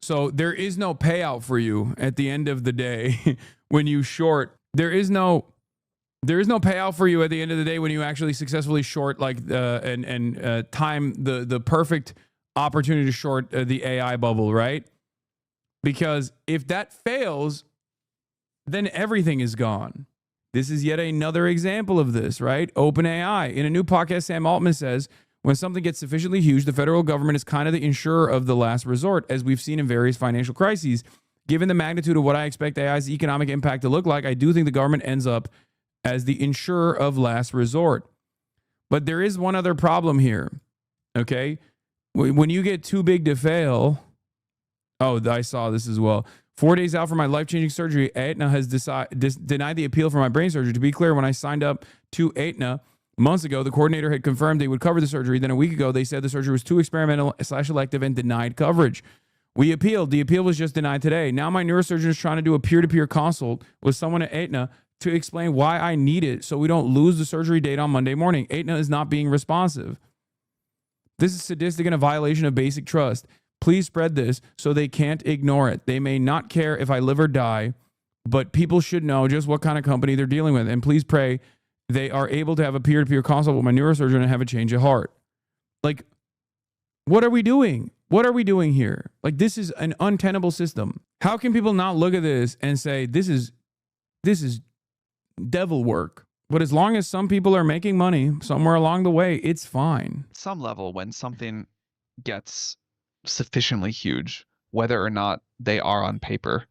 So there is no payout for you at the end of the day when you short. There is no payout for you at the end of the day when you actually successfully short and time the perfect opportunity to short the AI bubble, right? Because if that fails, then everything is gone. This is yet another example of this, right? OpenAI. In a new podcast, Sam Altman says, when something gets sufficiently huge, the federal government is kind of the insurer of the last resort, as we've seen in various financial crises. Given the magnitude of what I expect AI's economic impact to look like, I do think the government ends up as the insurer of last resort. But there is one other problem here, okay? When you get too big to fail, I saw this as well. 4 days out from my life-changing surgery, Aetna has denied the appeal for my brain surgery. To be clear, when I signed up to Aetna months ago, the coordinator had confirmed they would cover the surgery. Then a week ago, they said the surgery was too experimental/elective and denied coverage. We appealed. The appeal was just denied today. Now my neurosurgeon is trying to do a peer-to-peer consult with someone at Aetna to explain why I need it so we don't lose the surgery date on Monday morning. Aetna is not being responsive. This is sadistic and a violation of basic trust. Please spread this so they can't ignore it. They may not care if I live or die, but people should know just what kind of company they're dealing with. And please pray they are able to have a peer-to-peer consult with my neurosurgeon and have a change of heart. Like, what are we doing? What are we doing here? Like, this is an untenable system. How can people not look at this and say, this is devil work? But as long as some people are making money somewhere along the way, it's fine. At some level, when something gets sufficiently huge, whether or not they are on paper,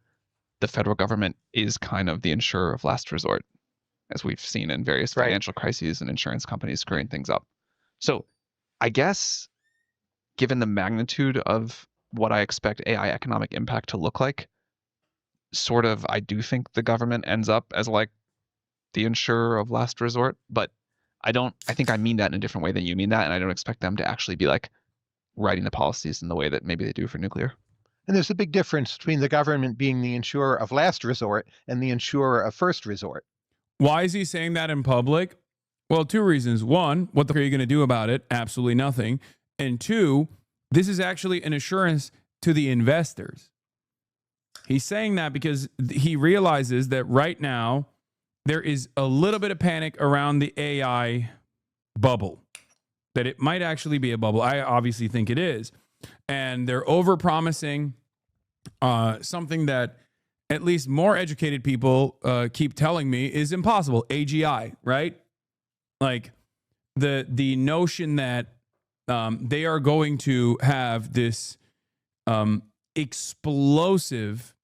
the federal government is kind of the insurer of last resort, as we've seen in various financial crises and insurance companies screwing things up. So I guess, given the magnitude of what I expect AI economic impact to look like, sort of, I do think the government ends up as like the insurer of last resort, but I think I mean that in a different way than you mean that, and I don't expect them to actually be like writing the policies in the way that maybe they do for nuclear. And there's a big difference between the government being the insurer of last resort and the insurer of first resort. Why is he saying that in public? Well, two reasons. One, what the heck are you going to do about it? Absolutely nothing. And two, this is actually an assurance to the investors. He's saying that because he realizes that right now there is a little bit of panic around the AI bubble, that it might actually be a bubble. I obviously think it is. And they're over-promising something that at least more educated people keep telling me is impossible. AGI, right? Like the notion that they are going to have this explosive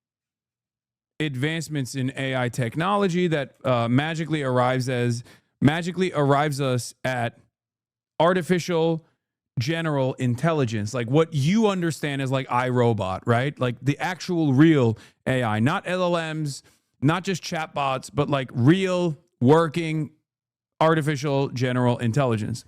advancements in AI technology that magically arrives us at artificial general intelligence, like what you understand as like iRobot, right? Like the actual real AI, not LLMs, not just chatbots, but like real working artificial general intelligence.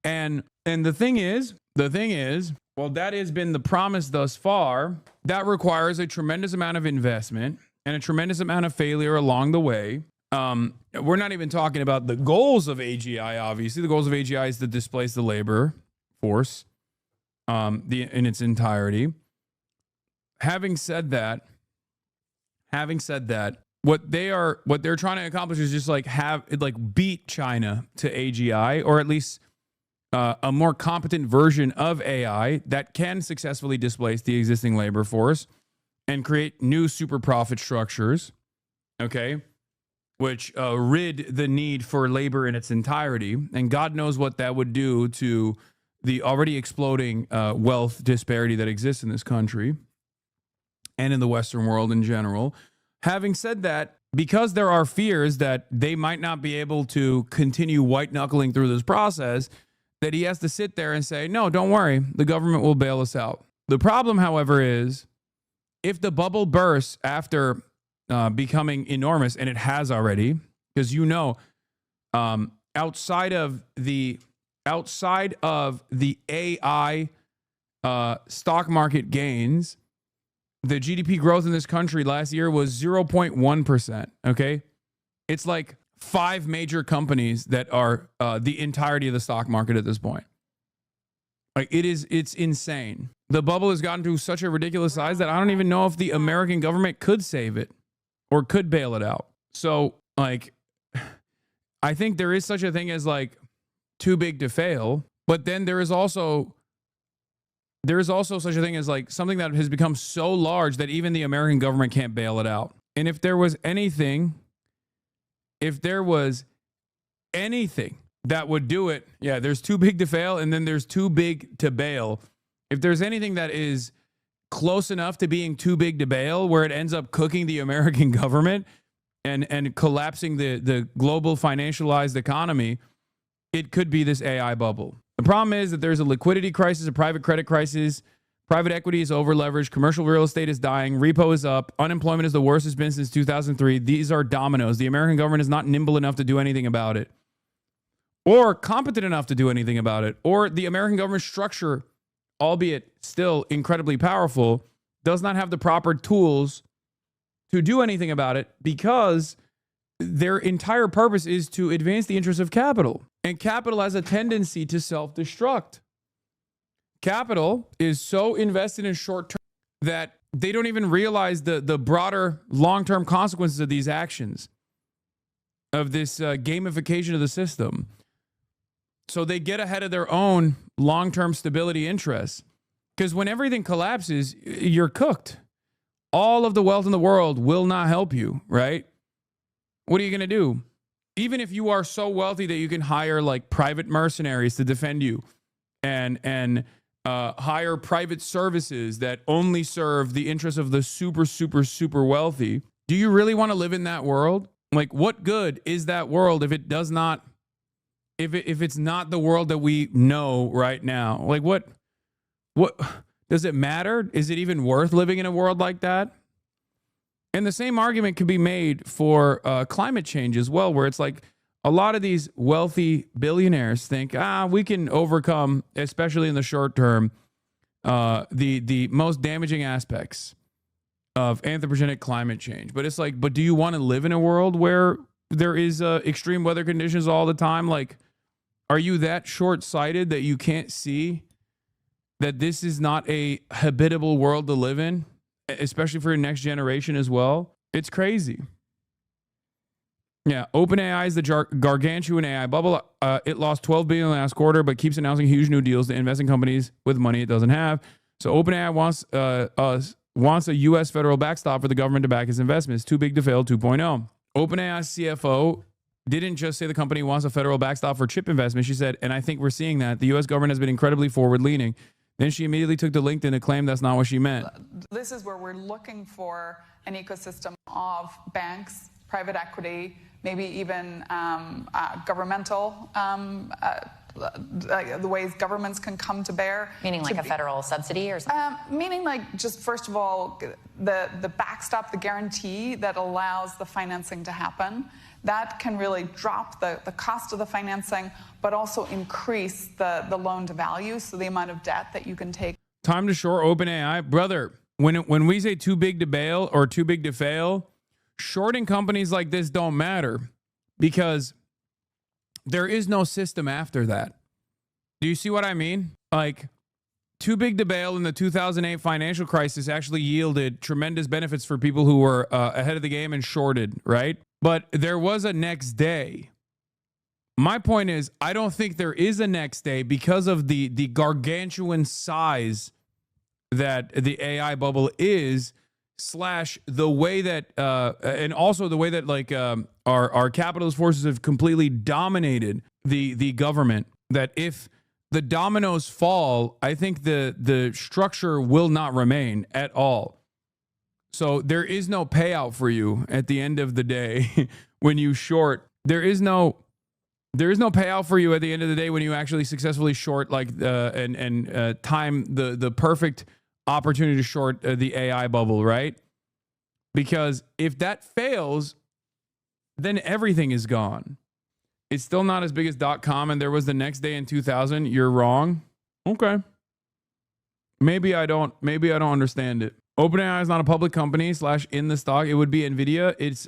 And the thing is, well, that has been the promise thus far. That requires a tremendous amount of investment and a tremendous amount of failure along the way. We're not even talking about the goals of AGI, obviously. The goals of AGI is to displace the labor force in its entirety. Having said that, what they're trying to accomplish is just like beat China to AGI, or at least a more competent version of AI that can successfully displace the existing labor force and create new super profit structures, okay, which rid the need for labor in its entirety. And God knows what that would do to the already exploding wealth disparity that exists in this country and in the Western world in general. Having said that, because there are fears that they might not be able to continue white-knuckling through this process, that he has to sit there and say, no, don't worry, the government will bail us out. The problem, however, is if the bubble bursts after becoming enormous, and it has already, because outside of the AI stock market gains, the GDP growth in this country last year was 0.1%. Okay, it's like 5 major companies that are the entirety of the stock market at this point. Like it's insane. The bubble has gotten to such a ridiculous size that I don't even know if the American government could save it or could bail it out. So like, I think there is such a thing as like too big to fail, but then there is also such a thing as like something that has become so large that even the American government can't bail it out. And if there was anything that would do it, yeah, there's too big to fail and then there's too big to bail. If there's anything that is close enough to being too big to bail where it ends up cooking the American government and collapsing the global financialized economy, it could be this AI bubble. The problem is that there's a liquidity crisis, a private credit crisis, private equity is over-leveraged, commercial real estate is dying, repo is up, unemployment is the worst it's been since 2003. These are dominoes. The American government is not nimble enough to do anything about it, or competent enough to do anything about it, or the American government structure, albeit still incredibly powerful, does not have the proper tools to do anything about it because their entire purpose is to advance the interests of capital. And capital has a tendency to self-destruct. Capital is so invested in short term that they don't even realize the broader long-term consequences of these actions, of this gamification of the system. So they get ahead of their own long-term stability interests. Because when everything collapses, you're cooked. All of the wealth in the world will not help you, right? What are you going to do? Even if you are so wealthy that you can hire like private mercenaries to defend you and hire private services that only serve the interests of the super, super, super wealthy, do you really want to live in that world? Like, what good is that world if it does not, if it's not the world that we know right now? Like, what does it matter? Is it even worth living in a world like that? And the same argument could be made for climate change as well, where it's like a lot of these wealthy billionaires think, we can overcome, especially in the short term, the most damaging aspects of anthropogenic climate change. But it's like, but do you want to live in a world where there is extreme weather conditions all the time? Like, are you that short-sighted that you can't see that this is not a habitable world to live in? Especially for your next generation as well. It's crazy. Yeah, OpenAI is the gargantuan AI bubble. It lost $12 billion last quarter, but keeps announcing huge new deals to invest in companies with money it doesn't have. So OpenAI wants a U.S. federal backstop for the government to back its investments. Too big to fail 2.0. OpenAI's CFO didn't just say the company wants a federal backstop for chip investment. She said, and I think we're seeing that, the U.S. government has been incredibly forward-leaning. Then she immediately took to LinkedIn to claim that's not what she meant. This is where we're looking for an ecosystem of banks, private equity, maybe even governmental, the ways governments can come to bear. Meaning like a federal subsidy or something? Meaning like just first of all, the backstop, the guarantee that allows the financing to happen. That can really drop the cost of the financing, but also increase the loan to value, so the amount of debt that you can take. Time to short OpenAI. Brother, when we say too big to bail or too big to fail, shorting companies like this don't matter because there is no system after that. Do you see what I mean? Like, too big to bail in the 2008 financial crisis actually yielded tremendous benefits for people who were ahead of the game and shorted, right? But there was a next day. My point is, I don't think there is a next day because of the gargantuan size that the AI bubble is, slash the way that, and also the way that like our capitalist forces have completely dominated the government, that if the dominoes fall, I think the structure will not remain at all. So there is no payout for you at the end of the day when you short. There is no payout for you at the end of the day when you actually successfully short, like and time the perfect opportunity to short the AI bubble, right? Because if that fails, then everything is gone. It's still not as big as .com, and there was the next day in 2000. You're wrong. Okay. Maybe I don't understand it. OpenAI is not a public company / in the stock. It would be NVIDIA. It's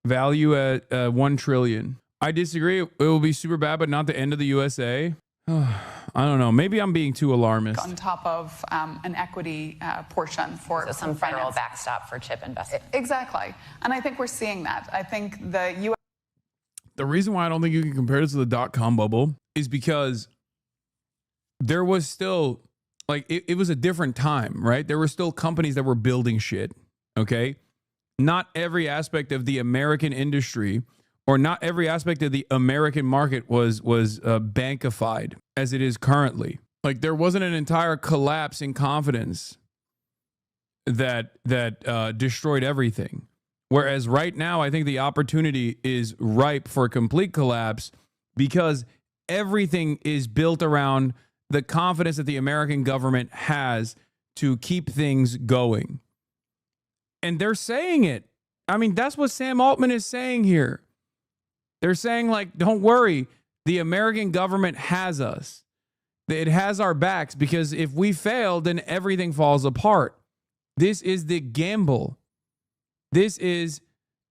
value at $1 trillion. I disagree. It will be super bad, but not the end of the USA. I don't know. Maybe I'm being too alarmist. On top of an equity portion for So some federal finance. backstop for chip investment. Exactly. And I think we're seeing that. I think the U.S. The reason why I don't think you can compare this to the dot-com bubble is because there was still, like, it was a different time, right? There were still companies that were building shit, okay? Not every aspect of the American industry or not every aspect of the American market was bankified as it is currently. Like, there wasn't an entire collapse in confidence that destroyed everything. Whereas right now, I think the opportunity is ripe for a complete collapse because everything is built around the confidence that the American government has to keep things going. And they're saying it. I mean, that's what Sam Altman is saying here. They're saying, like, don't worry, the American government has us. It has our backs because if we fail, then everything falls apart. This is the gamble. This is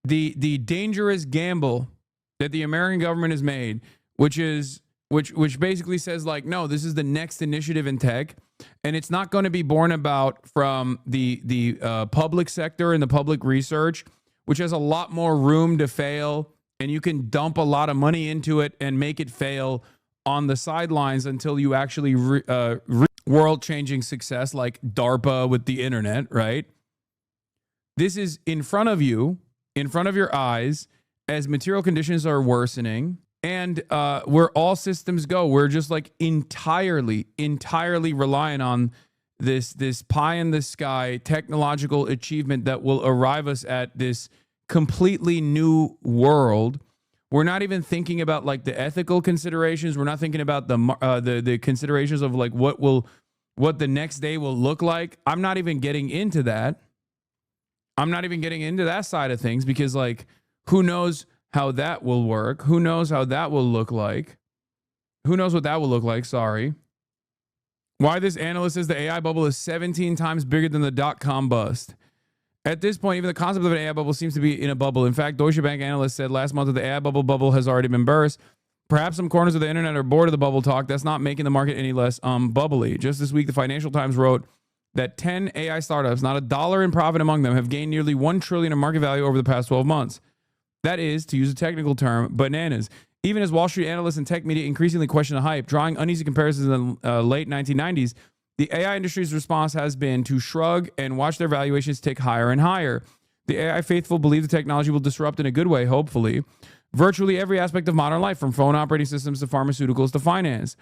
the dangerous gamble that the American government has made, which basically says, like, no, this is the next initiative in tech, and it's not going to be born about from the public sector and the public research, which has a lot more room to fail, and you can dump a lot of money into it and make it fail on the sidelines until you actually world-changing success like DARPA with the internet, right? This is in front of you, in front of your eyes, as material conditions are worsening, and where all systems go. We're just like entirely reliant on this pie in the sky technological achievement that will arrive us at this completely new world. We're not even thinking about like the ethical considerations. We're not thinking about the considerations of like what the next day will look like. I'm not even getting into that. I'm not even getting into that side of things because, like, who knows how that will work? Who knows how that will look like? Who knows what that will look like? Sorry. Why this analyst says the AI bubble is 17 times bigger than the dot-com bust. At this point, even the concept of an AI bubble seems to be in a bubble. In fact, Deutsche Bank analyst said last month that the AI bubble has already been burst. Perhaps some corners of the internet are bored of the bubble talk. That's not making the market any less bubbly. Just this week, the Financial Times wrote that 10 AI startups, not a dollar in profit among them, have gained nearly $1 trillion in market value over the past 12 months. That is, to use a technical term, bananas. Even as Wall Street analysts and tech media increasingly question the hype, drawing uneasy comparisons in the late 1990s, the AI industry's response has been to shrug and watch their valuations tick higher and higher. The AI faithful believe the technology will disrupt in a good way, hopefully, virtually every aspect of modern life, from phone operating systems to pharmaceuticals to finance.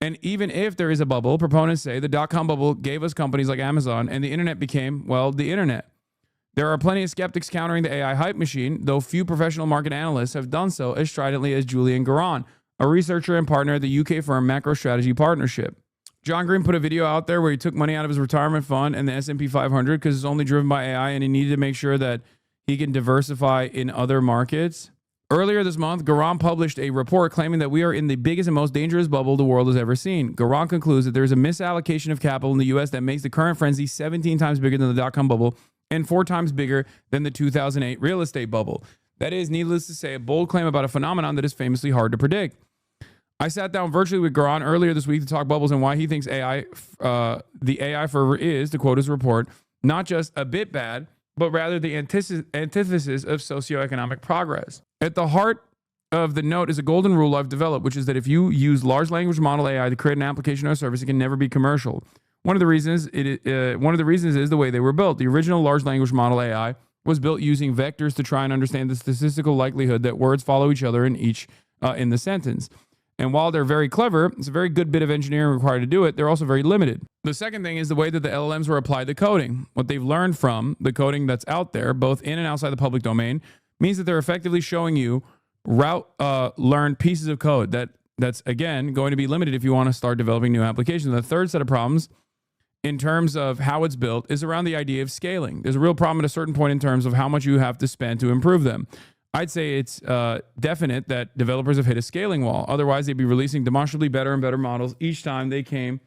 And even if there is a bubble, proponents say the dot-com bubble gave us companies like Amazon, and the internet became, well, the internet. There are plenty of skeptics countering the AI hype machine, though few professional market analysts have done so as stridently as Julian Garan, a researcher and partner at the UK firm MacroStrategy Partnership. John Green put a video out there where he took money out of his retirement fund and the S&P 500 because it's only driven by AI, and he needed to make sure that he can diversify in other markets. Earlier this month, Garan published a report claiming that we are in the biggest and most dangerous bubble the world has ever seen. Garan concludes that there is a misallocation of capital in the U.S. that makes the current frenzy 17 times bigger than the dot-com bubble and 4 times bigger than the 2008 real estate bubble. That is, needless to say, a bold claim about a phenomenon that is famously hard to predict. I sat down virtually with Garan earlier this week to talk bubbles and why he thinks AI, the AI fervor is, to quote his report, not just a bit bad, but rather the antithesis of socioeconomic progress. At the heart of the note is a golden rule I've developed, which is that if you use large language model AI to create an application or service, it can never be commercial. One of the reasons is the way they were built. The original large language model AI was built using vectors to try and understand the statistical likelihood that words follow each other in the sentence. And while they're very clever, it's a very good bit of engineering required to do it. They're also very limited. The second thing is the way that the LLMs were applied to coding. What they've learned from the coding that's out there, both in and outside the public domain, means that they're effectively showing you learned pieces of code that's, again, going to be limited if you want to start developing new applications. The third set of problems in terms of how it's built is around the idea of scaling. There's a real problem at a certain point in terms of how much you have to spend to improve them. I'd say it's definite that developers have hit a scaling wall. Otherwise, they'd be releasing demonstrably better and better models each time they came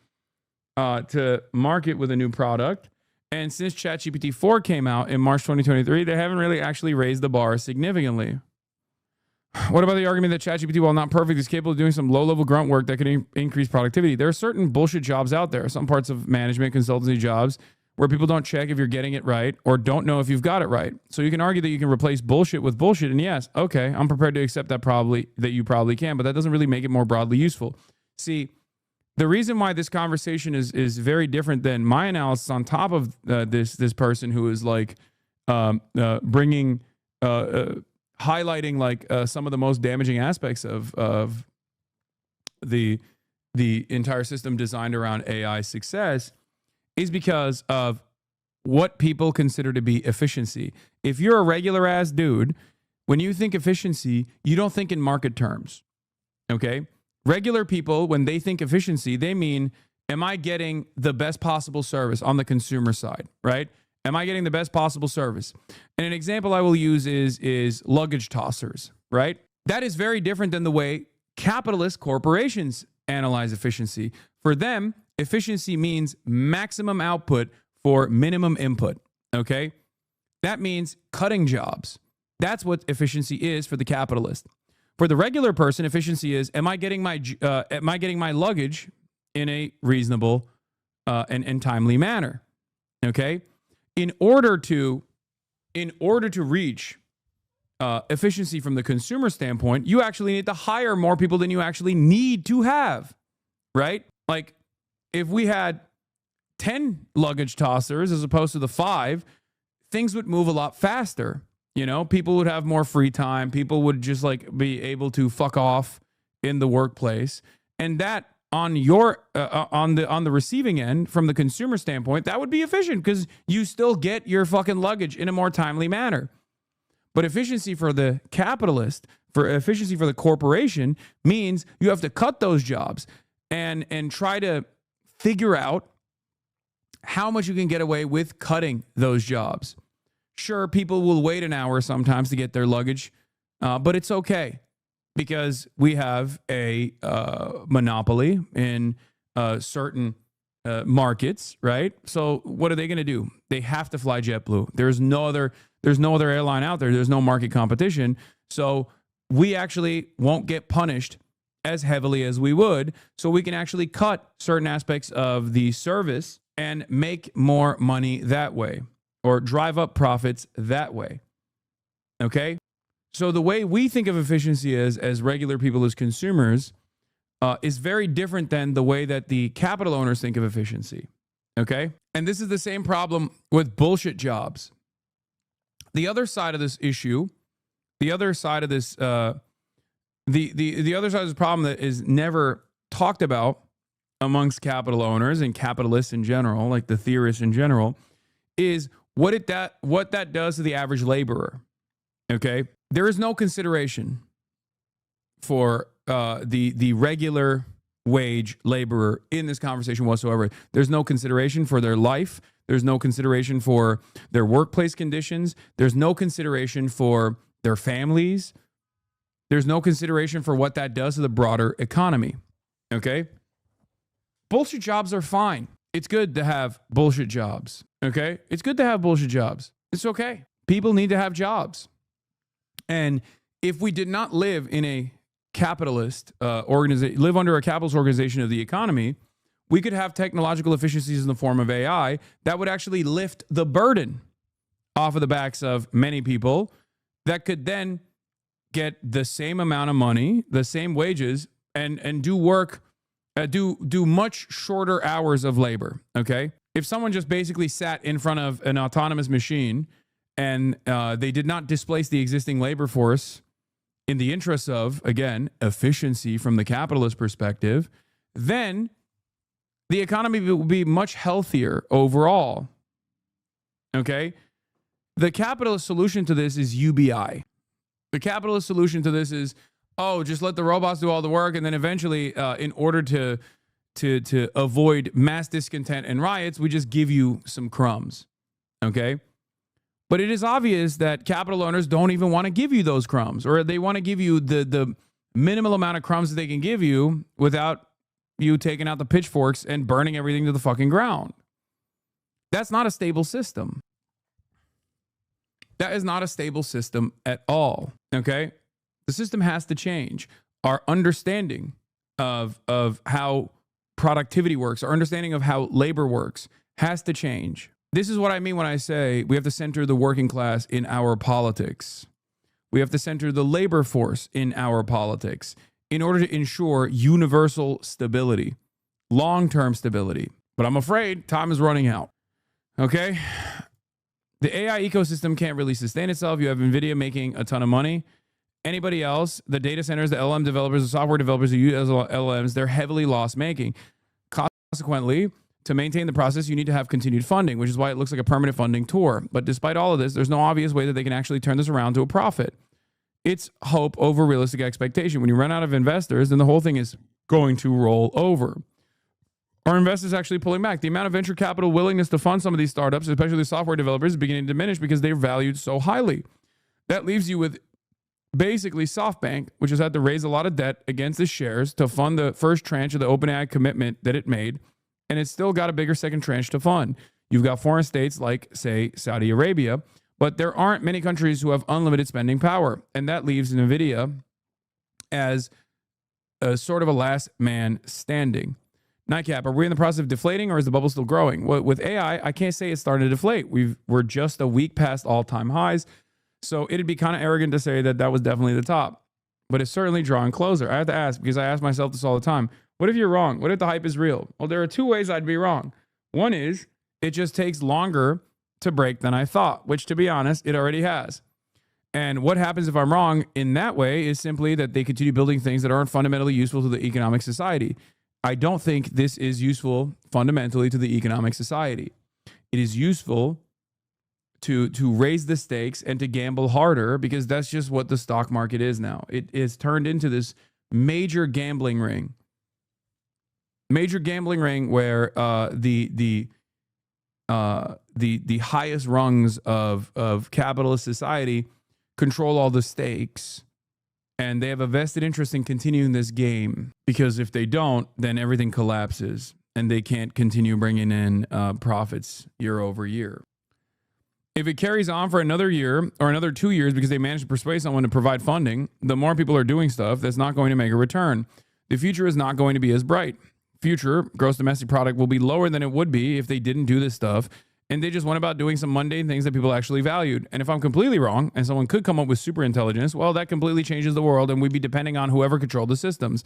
to market with a new product. And since ChatGPT 4 came out in March 2023, they haven't really actually raised the bar significantly. What about the argument that ChatGPT, while not perfect, is capable of doing some low-level grunt work that can increase productivity? There are certain bullshit jobs out there, some parts of management, consultancy jobs, where people don't check if you're getting it right or don't know if you've got it right. So you can argue that you can replace bullshit with bullshit. And yes, okay, I'm prepared to accept that you probably can, but that doesn't really make it more broadly useful. See, the reason why this conversation is very different than my analysis on top of this person who is like highlighting like some of the most damaging aspects of the entire system designed around AI success is because of what people consider to be efficiency. If you're a regular ass dude, when you think efficiency, you don't think in market terms. Okay? Regular people, when they think efficiency, they mean, am I getting the best possible service on the consumer side, right? Am I getting the best possible service? And an example I will use is luggage tossers, right? That is very different than the way capitalist corporations analyze efficiency. For them, efficiency means maximum output for minimum input, okay? That means cutting jobs. That's what efficiency is for the capitalist. For the regular person, efficiency is, am I getting my luggage in a reasonable and timely manner, okay? In order to reach efficiency from the consumer standpoint, you actually need to hire more people than you actually need to have, right? Like, if we had 10 luggage tossers as opposed to the 5, things would move a lot faster. You know, people would have more free time. People would just like be able to fuck off in the workplace. And that on your on the receiving end, from the consumer standpoint, that would be efficient because you still get your fucking luggage in a more timely manner. But efficiency for the capitalist, for efficiency for the corporation, means you have to cut those jobs and try to figure out how much you can get away with cutting those jobs. Sure, people will wait an hour sometimes to get their luggage, but it's okay because we have a monopoly in certain markets, right? So what are they going to do? They have to fly JetBlue. There's no other airline out there. There's no market competition. So we actually won't get punished as heavily as we would. So we can actually cut certain aspects of the service and make more money that way, or drive up profits that way. Okay? So the way we think of efficiency as regular people, as consumers, is very different than the way that the capital owners think of efficiency. Okay? And this is the same problem with bullshit jobs. The other side of this issue, the other side of this, the other side of this problem that is never talked about amongst capital owners and capitalists in general, like the theorists in general, is what that does to the average laborer. Okay, there is no consideration for the regular wage laborer in this conversation whatsoever. There's no consideration for their life. There's no consideration for their workplace conditions. There's no consideration for their families. There's no consideration for what that does to the broader economy. Okay, bullshit jobs are fine. It's good to have bullshit jobs. Okay? It's good to have bullshit jobs. It's okay. People need to have jobs. And if we did not live in a capitalist live under a capitalist organization of the economy, we could have technological efficiencies in the form of AI that would actually lift the burden off of the backs of many people that could then get the same amount of money, the same wages, and do work, do much shorter hours of labor. Okay? If someone just basically sat in front of an autonomous machine and they did not displace the existing labor force in the interest of, again, efficiency from the capitalist perspective, then the economy will be much healthier overall. Okay? The capitalist solution to this is UBI. The capitalist solution to this is, just let the robots do all the work, and then eventually, in order to avoid mass discontent and riots, we just give you some crumbs, okay? But it is obvious that capital owners don't even want to give you those crumbs, or they want to give you the minimal amount of crumbs that they can give you without you taking out the pitchforks and burning everything to the fucking ground. That's not a stable system. That is not a stable system at all, okay? The system has to change. Our understanding of how productivity works, our understanding of how labor works has to change. This is what I mean when I say we have to center the working class in our politics. We have to center the labor force in our politics in order to ensure universal stability, long-term stability. But I'm afraid time is running out. Okay? The AI ecosystem can't really sustain itself. You have NVIDIA making a ton of money. Anybody else, the data centers, the LLM developers, the software developers who use LLMs, they're heavily loss-making. Consequently, to maintain the process, you need to have continued funding, which is why it looks like a permanent funding tour. But despite all of this, there's no obvious way that they can actually turn this around to a profit. It's hope over realistic expectation. When you run out of investors, then the whole thing is going to roll over. Are investors actually pulling back? The amount of venture capital willingness to fund some of these startups, especially the software developers, is beginning to diminish because they're valued so highly. That leaves you with basically SoftBank, which has had to raise a lot of debt against the shares to fund the first tranche of the OpenAI commitment that it made, and it's still got a bigger second tranche to fund. You've got foreign states like, say, Saudi Arabia, but there aren't many countries who have unlimited spending power, and that leaves NVIDIA as a sort of a last man standing. Nightcap, are we in the process of deflating or is the bubble still growing? Well, with AI, I can't say it's starting to deflate. We're just a week past all-time highs, so it'd be kind of arrogant to say that that was definitely the top, but it's certainly drawing closer. I have to ask, because I ask myself this all the time, what if you're wrong? What if the hype is real? Well, there are two ways I'd be wrong. One is it just takes longer to break than I thought, which, to be honest, it already has. And what happens if I'm wrong in that way is simply that they continue building things that aren't fundamentally useful to the economic society. I don't think this is useful fundamentally to the economic society. It is useful to raise the stakes and to gamble harder, because that's just what the stock market is now. It is turned into this major gambling ring. Major gambling ring where the highest rungs of capitalist society control all the stakes, and they have a vested interest in continuing this game, because if they don't, then everything collapses and they can't continue bringing in profits year over year. If it carries on for another year or another 2 years because they manage to persuade someone to provide funding, the more people are doing stuff that's not going to make a return. The future is not going to be as bright. Future gross domestic product will be lower than it would be if they didn't do this stuff and they just went about doing some mundane things that people actually valued. And if I'm completely wrong and someone could come up with super intelligence, well, that completely changes the world and we'd be depending on whoever controlled the systems.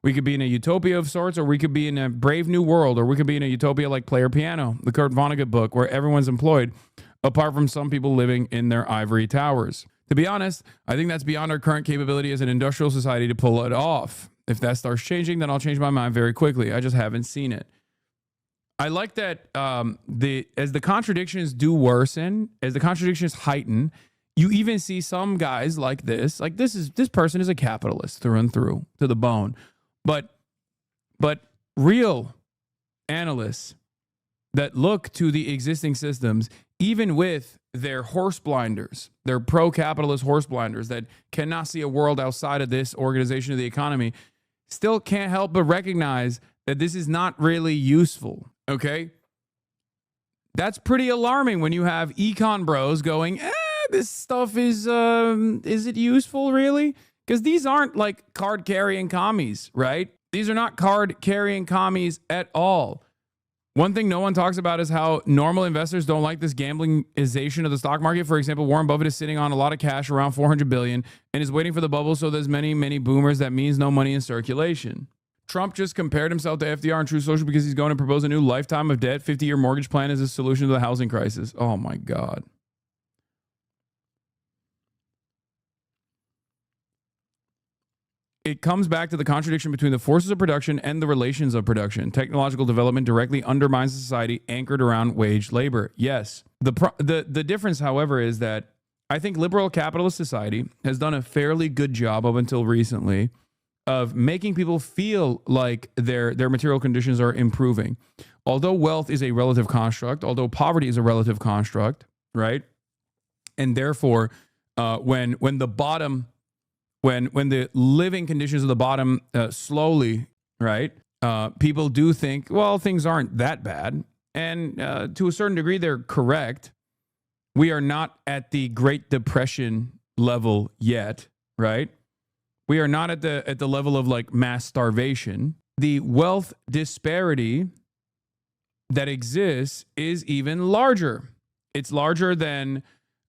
We could be in a utopia of sorts, or we could be in a brave new world, or we could be in a utopia like Player Piano, the Kurt Vonnegut book, where everyone's employed, apart from some people living in their ivory towers. To be honest, I think that's beyond our current capability as an industrial society to pull it off. If that starts changing, then I'll change my mind very quickly. I just haven't seen it. I like that as the contradictions do worsen, as the contradictions heighten, you even see some guys like this person is a capitalist through and through to the bone. But real analysts that look to the existing systems, even with their horse blinders, their pro-capitalist horse blinders that cannot see a world outside of this organization of the economy, still can't help but recognize that this is not really useful, okay? That's pretty alarming when you have econ bros going, this stuff is it useful really? Because these aren't like card-carrying commies, right? These are not card-carrying commies at all. One thing no one talks about is how normal investors don't like this gamblingization of the stock market. For example, Warren Buffett is sitting on a lot of cash, around $400 billion, and is waiting for the bubble, so there's many boomers. That means no money in circulation. Trump just compared himself to FDR in True Social because he's going to propose a new lifetime of debt, 50-year mortgage plan as a solution to the housing crisis. Oh my God. It comes back to the contradiction between the forces of production and the relations of production. Technological development directly undermines a society anchored around wage labor. Yes. The difference, however, is that I think liberal capitalist society has done a fairly good job up until recently of making people feel like their material conditions are improving. Although wealth is a relative construct, although poverty is a relative construct, right? And therefore, when the living conditions of the bottom slowly, right? People do think, well, things aren't that bad. And to a certain degree, they're correct. We are not at the Great Depression level yet, right? We are not at the level of like mass starvation. The wealth disparity that exists is even larger. It's larger than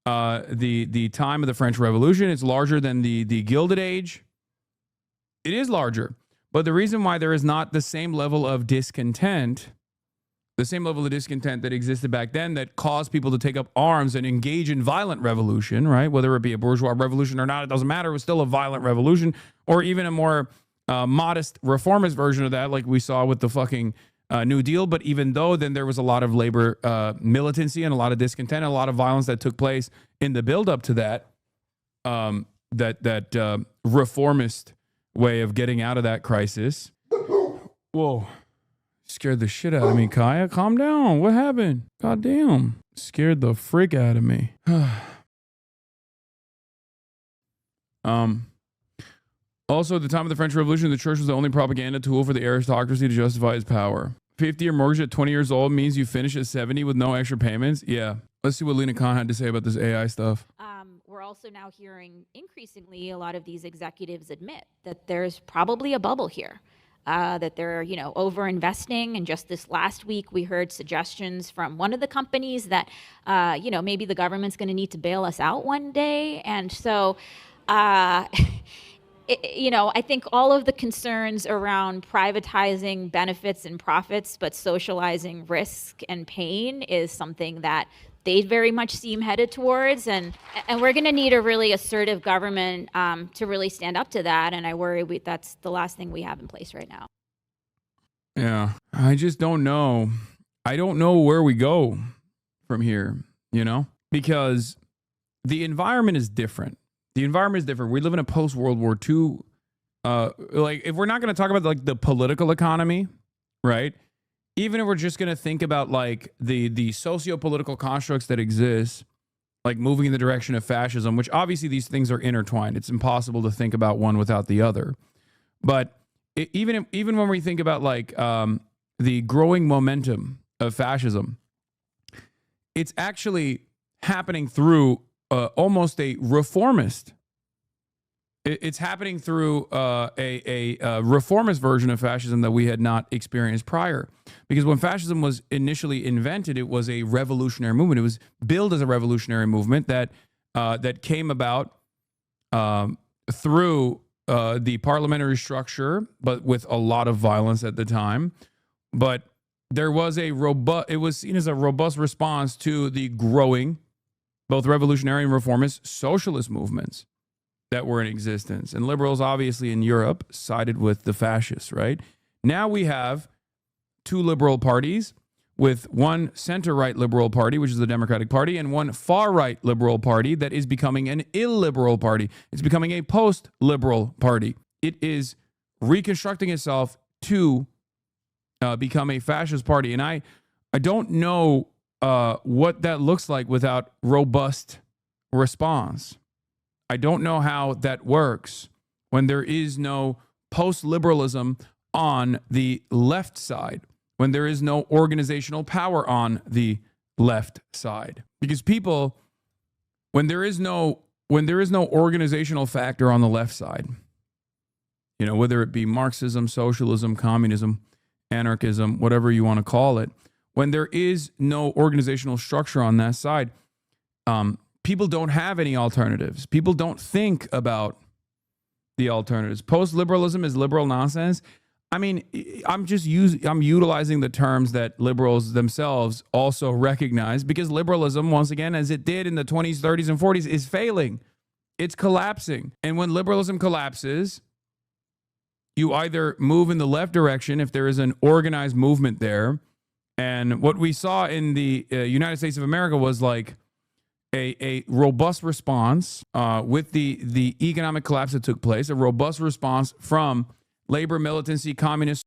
the time of the French Revolution. It's larger than the Gilded Age. It is larger. But the reason why there is not the same level of discontent, that existed back then that caused people to take up arms and engage in violent revolution, right? Whether it be a bourgeois revolution or not, it doesn't matter. It was still a violent revolution, or even a more modest reformist version of that, like we saw with the fucking New Deal. But even though, then there was a lot of labor militancy and a lot of discontent and a lot of violence that took place in the buildup to that, reformist way of getting out of that crisis. Whoa. Scared the shit out of me, Kaya. Calm down. What happened? God damn. Scared the frick out of me. Also, at the time of the French Revolution, the church was the only propaganda tool for the aristocracy to justify its power. 50-year mortgage at 20 years old means you finish at 70 with no extra payments? Yeah. Let's see what Lena Khan had to say about this AI stuff. We're also now hearing increasingly a lot of these executives admit that there's probably a bubble here. That they're, over investing. And just this last week, we heard suggestions from one of the companies that, maybe the government's going to need to bail us out one day. And so, I think all of the concerns around privatizing benefits and profits, but socializing risk and pain is something that they very much seem headed towards. And we're going to need a really assertive government to really stand up to that. And I worry that's the last thing we have in place right now. Yeah, I just don't know. I don't know where we go from here, because the environment is different. We live in a post-World War II. If we're not going to talk about like the political economy, right? Even if we're just going to think about like the socio-political constructs that exist, like moving in the direction of fascism, which obviously these things are intertwined. It's impossible to think about one without the other. But even when we think about like the growing momentum of fascism, it's actually happening through almost a reformist. It's happening through a reformist version of fascism that we had not experienced prior. Because when fascism was initially invented, it was a revolutionary movement. It was billed as a revolutionary movement that came about through the parliamentary structure, but with a lot of violence at the time. But there was it was seen as a robust response to the growing, both revolutionary and reformist socialist movements that were in existence. And liberals, obviously, in Europe sided with the fascists, right? Now we have two liberal parties, with one center-right liberal party, which is the Democratic Party, and one far-right liberal party that is becoming an illiberal party. It's becoming a post-liberal party. It is reconstructing itself to become a fascist party. And I don't know what that looks like without robust response. I don't know how that works when there is no post-liberalism on the left side, when there is no organizational power on the left side. Because people, when there is no organizational factor on the left side, whether it be Marxism, socialism, communism, anarchism, whatever you want to call it, when there is no organizational structure on that side, people don't have any alternatives. People don't think about the alternatives. Post-liberalism is liberal nonsense. I mean, I'm utilizing the terms that liberals themselves also recognize, because liberalism, once again, as it did in the 20s, 30s, and 40s, is failing. It's collapsing. And when liberalism collapses, you either move in the left direction if there is an organized movement there. And what we saw in the United States of America was like a robust response with the economic collapse that took place, a robust response from labor militancy, communist